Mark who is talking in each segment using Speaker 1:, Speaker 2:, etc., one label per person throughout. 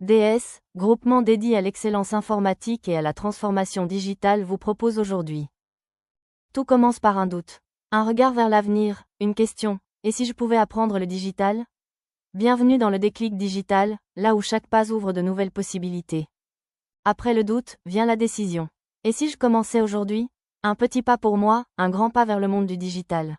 Speaker 1: DS, groupement dédié à l'excellence informatique et à la transformation digitale, vous propose aujourd'hui. Tout commence par un doute. Un regard vers l'avenir, une question. Et si je pouvais apprendre le digital? Bienvenue dans le déclic digital, là où chaque pas ouvre de nouvelles possibilités. Après le doute, vient la décision. Et si je commençais aujourd'hui? Un petit pas pour moi, un grand pas vers le monde du digital.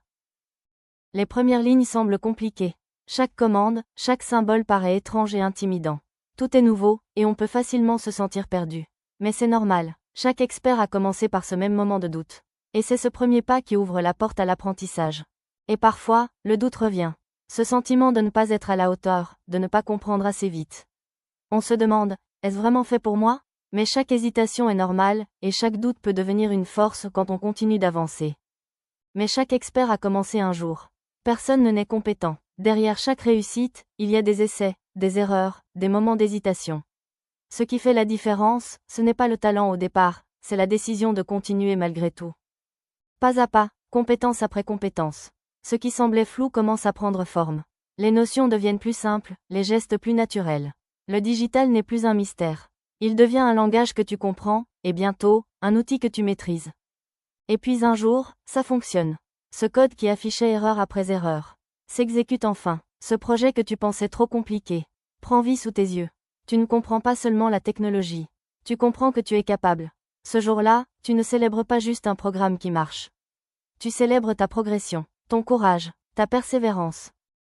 Speaker 1: Les premières lignes semblent compliquées. Chaque commande, chaque symbole paraît étrange et intimidant. Tout est nouveau, et on peut facilement se sentir perdu. Mais c'est normal, chaque expert a commencé par ce même moment de doute. Et c'est ce premier pas qui ouvre la porte à l'apprentissage. Et parfois, le doute revient. Ce sentiment de ne pas être à la hauteur, de ne pas comprendre assez vite. On se demande, est-ce vraiment fait pour moi? Mais chaque hésitation est normale, et chaque doute peut devenir une force quand on continue d'avancer. Mais chaque expert a commencé un jour. Personne ne n'est compétent. Derrière chaque réussite, il y a des essais, des erreurs, des moments d'hésitation. Ce qui fait la différence, ce n'est pas le talent au départ, c'est la décision de continuer malgré tout. Pas à pas, compétence après compétence. Ce qui semblait flou commence à prendre forme. Les notions deviennent plus simples, les gestes plus naturels. Le digital n'est plus un mystère. Il devient un langage que tu comprends, et bientôt, un outil que tu maîtrises. Et puis un jour, ça fonctionne. Ce code qui affichait erreur après erreur s'exécute enfin. Ce projet que tu pensais trop compliqué prend vie sous tes yeux. Tu ne comprends pas seulement la technologie. Tu comprends que tu es capable. Ce jour-là, tu ne célèbres pas juste un programme qui marche. Tu célèbres ta progression, ton courage, ta persévérance.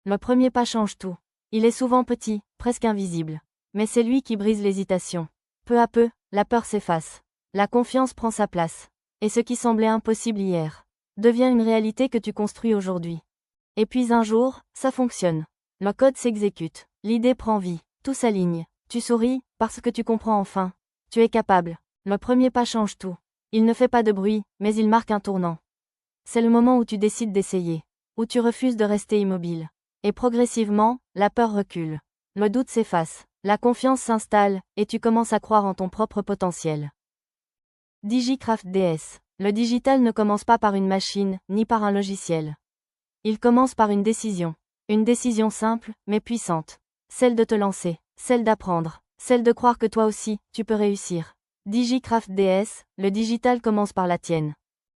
Speaker 1: Le premier pas change tout. Il est souvent petit, presque invisible. Mais c'est lui qui brise l'hésitation. Peu à peu, la peur s'efface. La confiance prend sa place. Et ce qui semblait impossible hier devient une réalité que tu construis aujourd'hui. Et puis un jour, ça fonctionne. Le code s'exécute. L'idée prend vie. Tout s'aligne. Tu souris, parce que tu comprends enfin. Tu es capable. Le premier pas change tout. Il ne fait pas de bruit, mais il marque un tournant. C'est le moment où tu décides d'essayer. Où tu refuses de rester immobile. Et progressivement, la peur recule. Le doute s'efface. La confiance s'installe, et tu commences à croire en ton propre potentiel. DigiCraft DS. Le digital ne commence pas par une machine, ni par un logiciel. Il commence par une décision. Une décision simple, mais puissante. Celle de te lancer, celle d'apprendre, celle de croire que toi aussi, tu peux réussir. DigiCraft DS, le digital commence par la tienne.